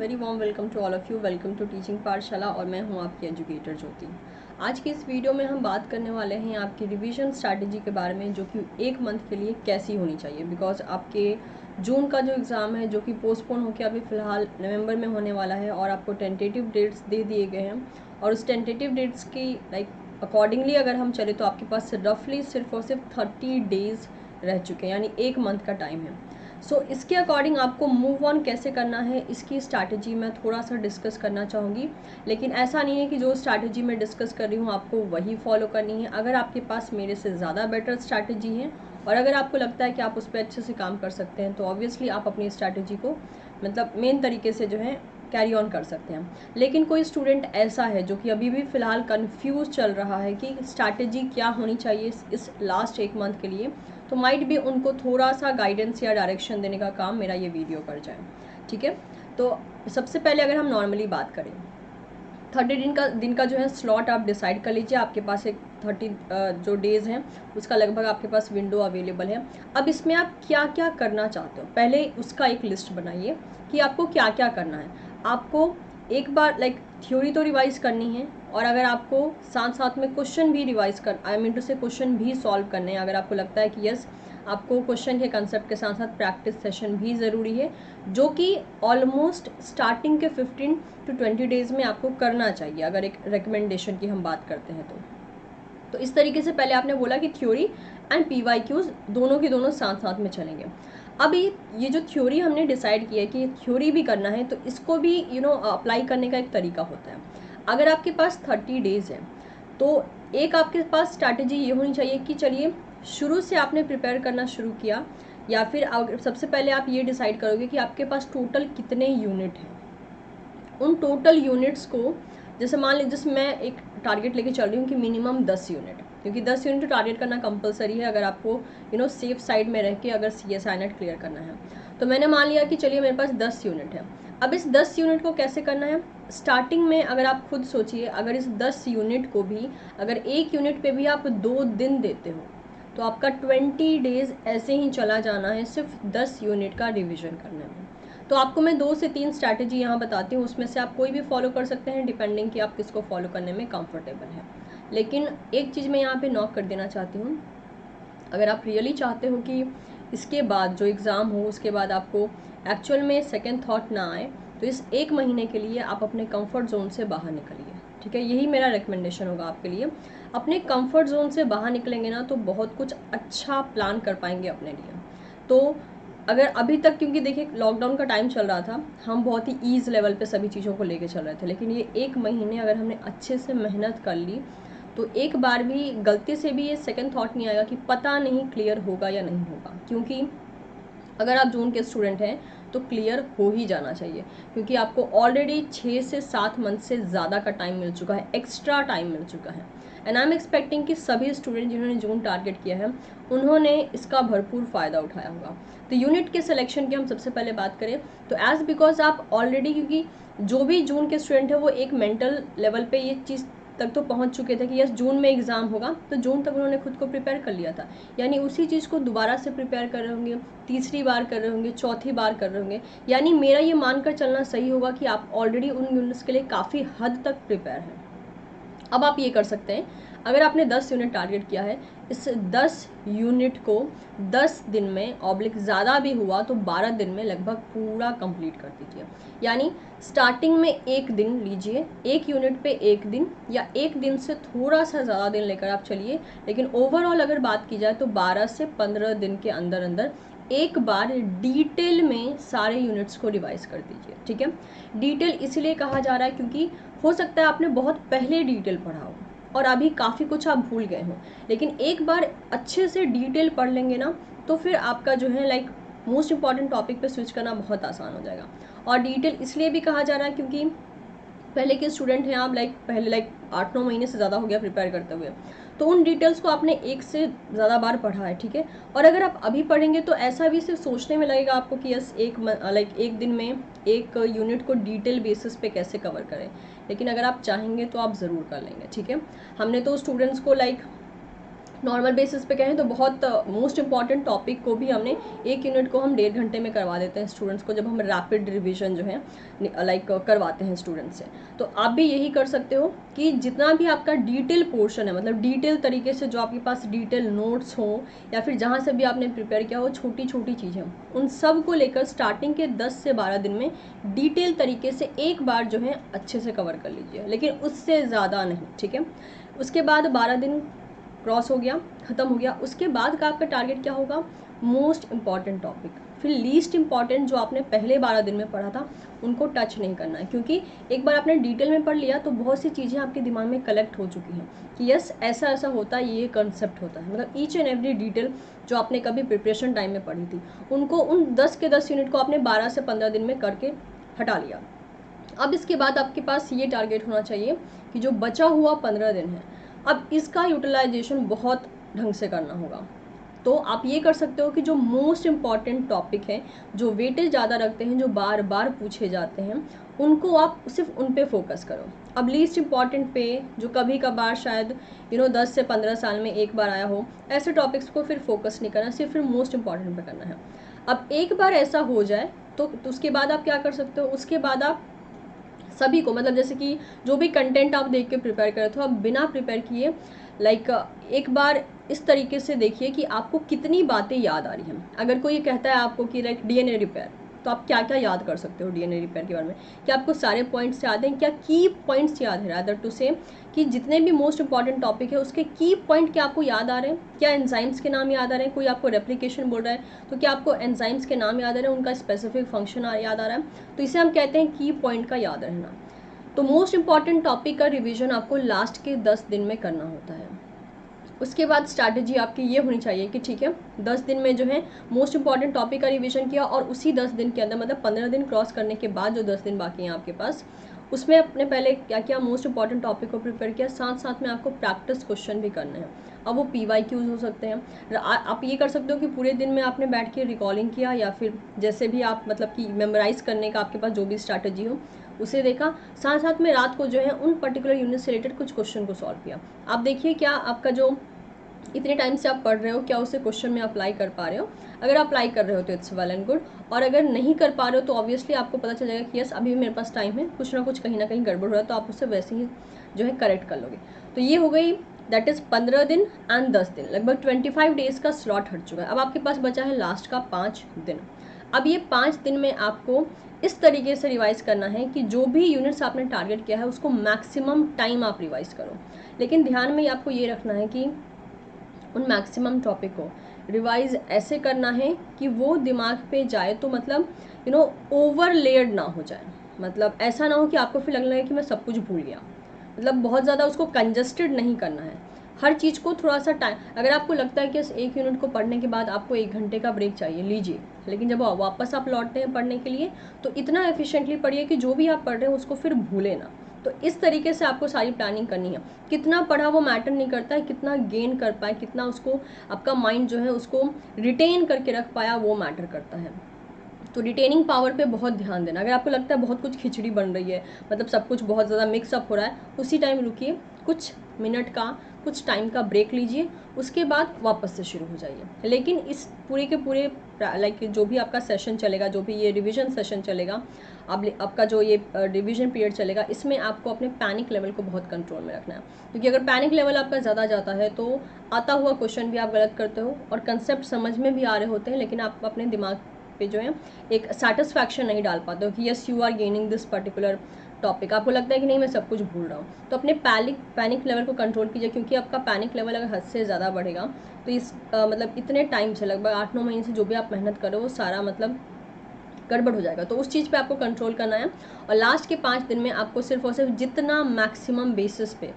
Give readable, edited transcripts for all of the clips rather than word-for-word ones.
Very warm welcome to all of you. Welcome to teaching Pathshala और मैं हूं आपकी एजुकेटर ज्योति। आज की इस वीडियो में हम बात करने वाले हैं आपकी रिवीजन स्ट्रैटेजी के बारे में, जो कि एक मंथ के लिए कैसी होनी चाहिए। बिकॉज आपके जून का जो एग्ज़ाम है, जो कि पोस्टपोन होकर अभी फ़िलहाल नवंबर में होने वाला है, और आपको टेंटेटिव डेट्स दे दिए गए हैं। और उस टेंटेटिव डेट्स की अकॉर्डिंगली अगर हम चले तो आपके पास रफली सिर्फ और सिर्फ 30 डेज़ रह चुके हैं, यानी एक मंथ का टाइम है। इसके अकॉर्डिंग आपको मूव ऑन कैसे करना है, इसकी स्ट्रैटेजी मैं थोड़ा सा डिस्कस करना चाहूँगी। लेकिन ऐसा नहीं है कि जो स्ट्रैटेजी मैं डिस्कस कर रही हूँ आपको वही फॉलो करनी है। अगर आपके पास मेरे से ज़्यादा बेटर स्ट्रैटेजी है और अगर आपको लगता है कि आप उस पर अच्छे से काम कर सकते हैं, तो ऑब्वियसली आप अपनी स्ट्रैटेजी को मेन तरीके से जो है कैरी ऑन कर सकते हैं। लेकिन कोई स्टूडेंट ऐसा है जो कि अभी भी फ़िलहाल कंफ्यूज चल रहा है कि स्ट्रैटेजी क्या होनी चाहिए इस लास्ट एक मंथ के लिए, तो माइट भी उनको थोड़ा सा गाइडेंस या डायरेक्शन देने का काम मेरा ये वीडियो कर जाए। ठीक है, तो सबसे पहले अगर हम नॉर्मली बात करें, 30 दिन का जो है स्लॉट आप डिसाइड कर लीजिए। आपके पास एक 30 जो डेज़ हैं उसका लगभग आपके पास विंडो अवेलेबल है। अब इसमें आप क्या क्या करना चाहते हो, पहले उसका एक लिस्ट बनाइए कि आपको क्या क्या करना है। आपको एक बार थ्योरी तो रिवाइज करनी है, और अगर आपको साथ साथ में क्वेश्चन भी रिवाइज कर टू से क्वेश्चन भी सॉल्व करने हैं। अगर आपको लगता है कि यस, आपको क्वेश्चन के कंसेप्ट के साथ साथ प्रैक्टिस सेशन भी ज़रूरी है, जो कि ऑलमोस्ट स्टार्टिंग के 15 to 20 डेज़ में आपको करना चाहिए, अगर एक रिकमेंडेशन की हम बात करते हैं तो इस तरीके से पहले आपने बोला कि थ्योरी एंड PYQs दोनों के दोनों साथ साथ में चलेंगे। अब ये जो थ्योरी हमने डिसाइड किया है कि थ्योरी भी करना है, तो इसको भी अप्लाई करने का एक तरीका होता है। अगर आपके पास 30 डेज़ है तो एक आपके पास स्ट्रैटेजी ये होनी चाहिए कि चलिए शुरू से आपने प्रिपेयर करना शुरू किया, या फिर सबसे पहले आप ये डिसाइड करोगे कि आपके पास टोटल कितने यूनिट हैं। उन टोटल यूनिट्स को, जैसे मान लीजिए जैसे मैं एक टारगेट लेके चल रही हूँ कि मिनिमम 10 यूनिट, क्योंकि 10 यूनिट टारगेट करना कंपलसरी है अगर आपको सेफ साइड में रह के अगर CSI नेट क्लियर करना है। तो मैंने मान लिया कि चलिए मेरे पास 10 यूनिट है। अब इस 10 यूनिट को कैसे करना है, स्टार्टिंग में अगर आप खुद सोचिए, अगर इस 10 यूनिट को भी अगर एक यूनिट पे भी आप 2 दिन देते हो, तो आपका 20 डेज़ ऐसे ही चला जाना है सिर्फ 10 यूनिट का रिविजन करने में। तो आपको मैं 2 से 3 स्ट्रैटेजी यहाँ बताती हूँ, उसमें से आप कोई भी फॉलो कर सकते हैं डिपेंडिंग कि आप किसको फॉलो करने में कंफर्टेबल है। लेकिन एक चीज़ मैं यहाँ पे नॉक कर देना चाहती हूँ, अगर आप रियली चाहते हो कि इसके बाद जो एग्ज़ाम हो उसके बाद आपको एक्चुअल में सेकेंड थॉट ना आए, तो इस एक महीने के लिए आप अपने कंफर्ट जोन से बाहर निकलिए। ठीक है, यही मेरा रिकमेंडेशन होगा आपके लिए। अपने कंफर्ट जोन से बाहर निकलेंगे ना तो बहुत कुछ अच्छा प्लान कर पाएंगे अपने लिए। तो अगर अभी तक, क्योंकि देखिए लॉकडाउन का टाइम चल रहा था, हम बहुत ही ईज लेवल पे सभी चीज़ों को लेके चल रहे थे, लेकिन ये एक महीने अगर हमने अच्छे से मेहनत कर ली तो एक बार भी गलती से भी ये सेकंड थॉट नहीं आएगा कि पता नहीं क्लियर होगा या नहीं होगा। क्योंकि अगर आप जून के स्टूडेंट हैं तो क्लियर हो ही जाना चाहिए, क्योंकि आपको ऑलरेडी 6 से 7 मंथ से ज़्यादा का टाइम मिल चुका है, एक्स्ट्रा टाइम मिल चुका है। एंड आई एम एक्सपेक्टिंग कि सभी स्टूडेंट जिन्होंने जून टारगेट किया है उन्होंने इसका भरपूर फ़ायदा उठाया होगा। तो यूनिट के सिलेक्शन की हम सबसे पहले बात करें तो एज बिकॉज आप ऑलरेडी, क्योंकि जो भी जून के स्टूडेंट है वो एक मेंटल लेवल पे ये चीज़ तक तो पहुंच चुके थे कि यस जून में एग्ज़ाम होगा, तो जून तक उन्होंने खुद को प्रिपेयर कर लिया था, यानी उसी चीज़ को दोबारा से प्रिपेयर कर रहे होंगे, तीसरी बार कर रहे होंगे, चौथी बार कर रहे होंगे। यानी मेरा ये मानकर चलना सही होगा कि आप ऑलरेडी उन यूनिट्स के लिए काफ़ी हद तक प्रिपेयर हैं। अब आप ये कर सकते हैं, अगर आपने 10 यूनिट टारगेट किया है, इस 10 यूनिट को 10 दिन में ज़्यादा भी हुआ तो 12 दिन में लगभग पूरा कंप्लीट कर दीजिए। यानी स्टार्टिंग में एक दिन लीजिए, एक यूनिट पे एक दिन, या एक दिन से थोड़ा सा ज़्यादा दिन लेकर आप चलिए, लेकिन ओवरऑल अगर बात की जाए तो 12 से 15 दिन के अंदर अंदर एक बार डिटेल में सारे यूनिट्स को रिवाइज कर दीजिए। ठीक है, डिटेल इसलिए कहा जा रहा है क्योंकि हो सकता है आपने बहुत पहले डिटेल पढ़ा हो और अभी काफ़ी कुछ आप भूल गए हो, लेकिन एक बार अच्छे से डिटेल पढ़ लेंगे ना तो फिर आपका जो है मोस्ट इंपॉर्टेंट टॉपिक पे स्विच करना बहुत आसान हो जाएगा। और डिटेल इसलिए भी कहा जा रहा है क्योंकि पहले के स्टूडेंट हैं आप, पहले 8-9 महीने से ज़्यादा हो गया प्रिपेयर करते हुए, तो उन डिटेल्स को आपने एक से ज़्यादा बार पढ़ा है। ठीक है, और अगर आप अभी पढ़ेंगे तो ऐसा भी सिर्फ सोचने में लगेगा आपको कि यस एक दिन में एक यूनिट को डिटेल बेसिस पे कैसे कवर करें, लेकिन अगर आप चाहेंगे तो आप ज़रूर कर लेंगे। ठीक है, हमने तो स्टूडेंट्स को नॉर्मल बेसिस पे कहें तो बहुत मोस्ट इंपॉर्टेंट टॉपिक को भी हमने एक यूनिट को हम 1.5 घंटे में करवा देते हैं स्टूडेंट्स को, जब हम रैपिड रिवीजन जो है करवाते हैं स्टूडेंट्स से। तो आप भी यही कर सकते हो कि जितना भी आपका डिटेल पोर्शन है, मतलब डिटेल तरीके से जो आपके पास डिटेल नोट्स हो या फिर जहाँ से भी आपने प्रिपेयर किया हो, छोटी छोटी चीज़ें, उन सब को लेकर स्टार्टिंग के 10 से 12 दिन में डिटेल तरीके से एक बार जो है अच्छे से कवर कर लीजिए, लेकिन उससे ज़्यादा नहीं, ठीक है। उसके बाद 12 दिन क्रॉस हो गया, ख़त्म हो गया, उसके बाद का आपका टारगेट क्या होगा? मोस्ट इंपॉर्टेंट टॉपिक, फिर लीस्ट इंपॉर्टेंट जो आपने पहले 12 दिन में पढ़ा था उनको टच नहीं करना है, क्योंकि एक बार आपने डिटेल में पढ़ लिया तो बहुत सी चीज़ें आपके दिमाग में कलेक्ट हो चुकी हैं कि यस ऐसा ऐसा होता है, ये कंसेप्ट होता है, मतलब ईच एंड एवरी डिटेल जो आपने कभी प्रिपरेशन टाइम में पढ़ी थी उनको, उन 10 के 10 यूनिट को आपने 12 से 15 दिन में करके हटा लिया। अब इसके बाद आपके पास ये टारगेट होना चाहिए कि जो बचा हुआ 15 दिन है, अब इसका यूटिलाइजेशन बहुत ढंग से करना होगा। तो आप ये कर सकते हो कि जो मोस्ट इम्पॉर्टेंट टॉपिक है, जो वेटेज ज़्यादा रखते हैं, जो बार बार पूछे जाते हैं, उनको आप सिर्फ उन पे फोकस करो। अब लीस्ट इम्पॉर्टेंट पे, जो कभी कभार शायद 10 से 15 साल में एक बार आया हो, ऐसे टॉपिक्स को फिर फोकस नहीं करना, सिर्फ फिर मोस्ट इम्पॉर्टेंट पे करना है। अब एक बार ऐसा हो जाए तो उसके बाद आप क्या कर सकते हो? उसके बाद आप सभी को, मतलब जैसे कि जो भी कंटेंट आप देख के प्रिपेयर कर रहे हो, आप बिना प्रिपेयर किए एक बार इस तरीके से देखिए कि आपको कितनी बातें याद आ रही हैं। अगर कोई कहता है आपको कि डीएनए रिपेयर, तो आप क्या क्या याद कर सकते हो डीएनए रिपेयर के बारे में? क्या आपको सारे पॉइंट्स याद हैं? क्या की पॉइंट्स याद है? रादर टू से कि जितने भी मोस्ट इंपॉर्टेंट टॉपिक है उसके की पॉइंट क्या आपको याद आ रहे हैं? क्या एंजाइम्स के नाम याद आ रहे हैं? कोई आपको रेप्लिकेशन बोल रहा है तो क्या आपको एंजाइम्स के नाम याद आ रहे हैं, उनका स्पेसिफिक फंक्शन याद आ रहा है? तो इसे हम कहते हैं की पॉइंट का याद रहना। तो मोस्ट इंपॉर्टेंट टॉपिक का रिवीजन आपको लास्ट के 10 दिन में करना होता है। उसके बाद स्ट्रैटेजी आपकी ये होनी चाहिए कि ठीक है, 10 दिन में जो है मोस्ट इंपॉर्टेंट टॉपिक का रिवीजन किया, और उसी 10 दिन के अंदर, मतलब 15 दिन क्रॉस करने के बाद जो 10 दिन बाकी हैं आपके पास, उसमें अपने पहले क्या किया? मोस्ट इंपॉर्टेंट टॉपिक को प्रिपेयर किया, साथ साथ में आपको प्रैक्टिस क्वेश्चन भी करने हैं। अब वो PYQs हो सकते हैं। आप ये कर सकते हो कि पूरे दिन में आपने बैठ के रिकॉलिंग किया, या फिर जैसे भी आप मतलब कि मेमोराइज करने का आपके पास जो भी स्ट्रैटेजी हो उसे देखा, साथ साथ में रात को जो है उन पर्टिकुलर यूनिट से रिलेटेड कुछ क्वेश्चन को सॉल्व किया। आप देखिए क्या आपका जो इतने टाइम से आप पढ़ रहे हो, क्या उसे क्वेश्चन में अप्लाई कर पा रहे हो? अगर अप्लाई कर रहे हो तो इट्स वेल एंड गुड, और अगर नहीं कर पा रहे हो तो ऑब्वियसली आपको पता चल जाएगा कि यस अभी भी मेरे पास टाइम है, कुछ ना कुछ कहीं ना कहीं गड़बड़ हो रहा है, तो आप उससे वैसे ही जो है करेक्ट कर लोगे। तो ये हो गई, दैट इज़ 15 दिन एंड 10 दिन, लगभग 25 डेज का स्लॉट हट चुका है। अब आपके पास बचा है लास्ट का 5 दिन। अब ये 5 दिन में आपको इस तरीके से रिवाइज करना है कि जो भी यूनिट्स आपने टारगेट किया है उसको मैक्सिमम टाइम आप रिवाइज करो। लेकिन ध्यान में आपको ये रखना है कि उन मैक्सिमम टॉपिक को रिवाइज ऐसे करना है कि वो दिमाग पे जाए, तो मतलब ओवर लेयर्ड ना हो जाए। मतलब ऐसा ना हो कि आपको फिर लगने लगे कि मैं सब कुछ भूल गया। मतलब बहुत ज़्यादा उसको कंजस्टेड नहीं करना है, हर चीज़ को थोड़ा सा टाइम। अगर आपको लगता है कि इस एक यूनिट को पढ़ने के बाद आपको 1 घंटे का ब्रेक चाहिए, लीजिए, लेकिन जब वापस आप लौटते हैं पढ़ने के लिए तो इतना एफिशिएंटली पढ़िए कि जो भी आप पढ़ रहे हो उसको फिर भूले ना। तो इस तरीके से आपको सारी प्लानिंग करनी है। कितना पढ़ा वो मैटर नहीं करता है, कितना गेन कर पाए, कितना उसको आपका माइंड जो है उसको रिटेन करके रख पाया, वो मैटर करता है। तो रिटेनिंग पावर पे बहुत ध्यान देना। अगर आपको लगता है बहुत कुछ खिचड़ी बन रही है, मतलब सब कुछ बहुत ज़्यादा मिक्सअप हो रहा है, उसी टाइम रुकिए, कुछ मिनट का, कुछ टाइम का ब्रेक लीजिए, उसके बाद वापस से शुरू हो जाइए। लेकिन इस पूरे के पूरे जो भी आपका सेशन चलेगा, जो भी ये रिवीजन सेशन चलेगा, आपका जो ये रिवीजन पीरियड चलेगा, इसमें आपको अपने पैनिक लेवल को बहुत कंट्रोल में रखना है। क्योंकि अगर पैनिक लेवल आपका ज़्यादा जाता है तो आता हुआ क्वेश्चन भी आप गलत करते हो, और कंसेप्ट समझ में भी आ रहे होते हैं, लेकिन आप अपने दिमाग पे जो है एक सेटिस्फैक्शन नहीं डाल पाते हो कि yes you are gaining this particular topic. आपको लगता है कि नहीं मैं सब कुछ भूल रहा हूँ। तो अपने पैनिक लेवल को कंट्रोल कीजिए, क्योंकि आपका पैनिक लेवल अगर हद से ज़्यादा बढ़ेगा तो मतलब इतने टाइम से, लगभग 8-9 महीने से जो भी आप मेहनत करो वो सारा मतलब गड़बड़ हो जाएगा। तो उस चीज़ पे आपको कंट्रोल करना है, और लास्ट के 5 दिन में आपको सिर्फ और सिर्फ जितना मैक्सिमम बेसिस पे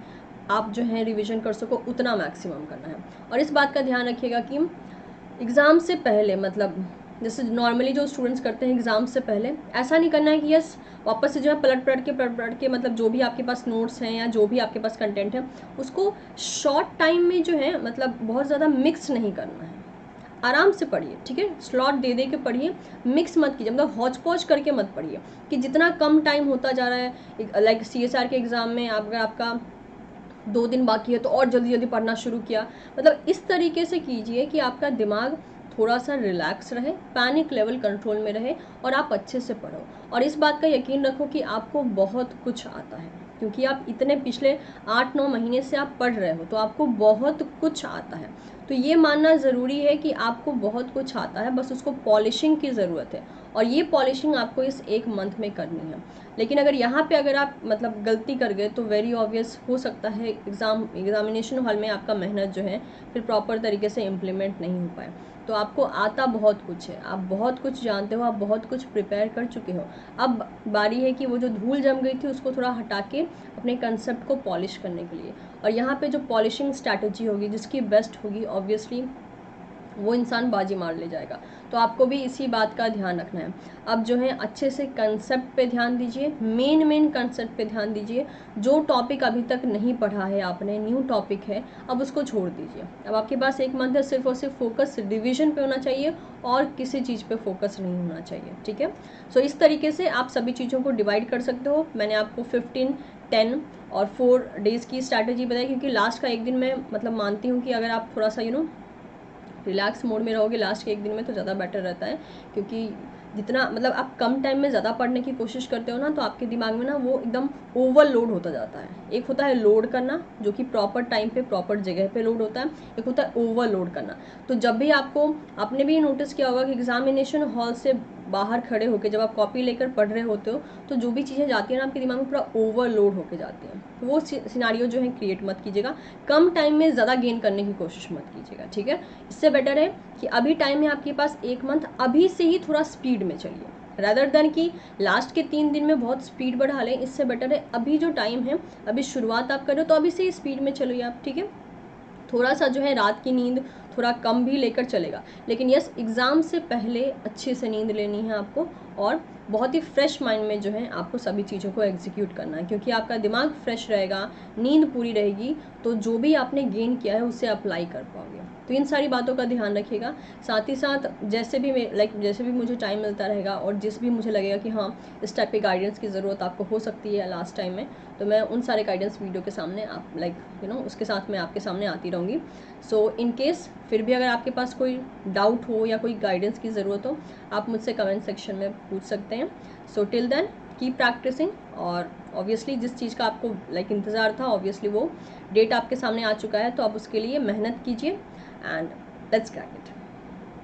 आप जो है रिविजन कर सको उतना मैक्सिमम करना है। और इस बात का ध्यान रखिएगा कि एग्ज़ाम से पहले, मतलब जैसे नॉर्मली जो स्टूडेंट्स करते हैं एग्ज़ाम से पहले, ऐसा नहीं करना है कि यस वापस से जो है पलट के मतलब जो भी आपके पास नोट्स हैं या जो भी आपके पास कंटेंट है उसको शॉर्ट टाइम में जो है मतलब बहुत ज़्यादा मिक्स नहीं करना है। आराम से पढ़िए, ठीक है, स्लॉट दे दे के पढ़िए, मिक्स मत कीजिए, मतलब हौच पौच करके मत पढ़िए। कि जितना कम टाइम होता जा रहा है, लाइक CSR के एग्ज़ाम में अगर आपका 2 दिन बाकी है तो और जल्दी जल्दी पढ़ना शुरू किया। मतलब इस तरीके से कीजिए कि आपका दिमाग थोड़ा सा रिलैक्स रहे, पैनिक लेवल कंट्रोल में रहे और आप अच्छे से पढ़ो। और इस बात का यकीन रखो कि आपको बहुत कुछ आता है, क्योंकि आप इतने पिछले 8-9 महीने से आप पढ़ रहे हो, तो आपको बहुत कुछ आता है। तो ये मानना ज़रूरी है कि आपको बहुत कुछ आता है, बस उसको पॉलिशिंग की ज़रूरत है, और ये पॉलिशिंग आपको इस 1 मंथ में करनी है। लेकिन अगर आप मतलब गलती कर गए तो वेरी ऑब्वियस हो सकता है एग्जामिनेशन हॉल में आपका मेहनत जो है फिर प्रॉपर तरीके से इम्प्लीमेंट नहीं हो पाए। तो आपको आता बहुत कुछ है, आप बहुत कुछ जानते हो, आप बहुत कुछ प्रिपेयर कर चुके हो। अब बारी है कि वो जो धूल जम गई थी उसको थोड़ा हटा के अपने कंसेप्ट को पॉलिश करने के लिए, और यहाँ पे जो पॉलिशिंग स्ट्रैटेजी होगी जिसकी बेस्ट होगी, ऑब्वियसली वो इंसान बाजी मार ले जाएगा। तो आपको भी इसी बात का ध्यान रखना है। अब जो है अच्छे से कंसेप्ट पे ध्यान दीजिए, मेन कंसेप्ट पे ध्यान दीजिए। जो टॉपिक अभी तक नहीं पढ़ा है आपने, न्यू टॉपिक है, अब उसको छोड़ दीजिए। अब आपके पास 1 मंथ है, सिर्फ और सिर्फ फोकस रिविजन पे होना चाहिए और किसी चीज़ पे फोकस नहीं होना चाहिए, ठीक है। सो इस तरीके से आप सभी चीज़ों को डिवाइड कर सकते हो। मैंने आपको 15, 10 और 4 डेज़ की स्ट्रैटेजी बताई, क्योंकि लास्ट का 1 दिन मैं मतलब मानती हूँ कि अगर आप थोड़ा सा रिलैक्स मोड में रहोगे लास्ट के 1 दिन में तो ज़्यादा बेटर रहता है। क्योंकि जितना मतलब आप कम टाइम में ज़्यादा पढ़ने की कोशिश करते हो ना, तो आपके दिमाग में ना वो एकदम ओवरलोड होता जाता है। एक होता है लोड करना, जो कि प्रॉपर टाइम पे प्रॉपर जगह पे लोड होता है, एक होता है ओवरलोड करना। तो जब भी आपने भी नोटिस किया होगा कि एग्जामिनेशन हॉल से बाहर खड़े होकर जब आप कॉपी लेकर पढ़ रहे होते हो, तो जो भी चीज़ें जाती हैं ना आपके दिमाग में पूरा ओवरलोड होकर जाती हैं। तो वो सिनारियो जो है क्रिएट मत कीजिएगा। कम टाइम में ज़्यादा गेन करने की कोशिश मत कीजिएगा, ठीक है। इससे बेटर है कि अभी टाइम है आपके पास 1 मंथ, अभी से ही थोड़ा स्पीड में चलिए, रादर देन कि लास्ट के 3 दिन में बहुत स्पीड बढ़ा लें। इससे बेटर है अभी जो टाइम है, अभी शुरुआत आप कर रहे हो तो अभी से ही स्पीड में चलिए आप, ठीक है। थोड़ा सा जो है रात की नींद थोड़ा कम भी लेकर चलेगा, लेकिन यस एग्ज़ाम से पहले अच्छे से नींद लेनी है आपको, और बहुत ही फ्रेश माइंड में जो है आपको सभी चीज़ों को एग्जीक्यूट करना है। क्योंकि आपका दिमाग फ्रेश रहेगा, नींद पूरी रहेगी, तो जो भी आपने गेन किया है उसे अप्लाई कर पाओगे। तो इन सारी बातों का ध्यान रखिएगा। साथ ही साथ जैसे भी मुझे टाइम मिलता रहेगा और जिस भी मुझे लगेगा कि हाँ इस टाइप के गाइडेंस की ज़रूरत आपको हो सकती है लास्ट टाइम में, तो मैं उन सारे गाइडेंस वीडियो के सामने आप उसके साथ मैं आपके सामने आती रहूँगी। सो इन केस फिर भी अगर आपके पास कोई डाउट हो या कोई गाइडेंस की ज़रूरत हो, आप मुझसे कमेंट सेक्शन में पूछ सकते हैं। So till then keep practicing, और ऑब्वियसली जिस चीज़ का आपको इंतज़ार था, ऑब्वियसली वो डेट आपके सामने आ चुका है, तो आप उसके लिए मेहनत कीजिए एंड लेट्स क्रैक इट।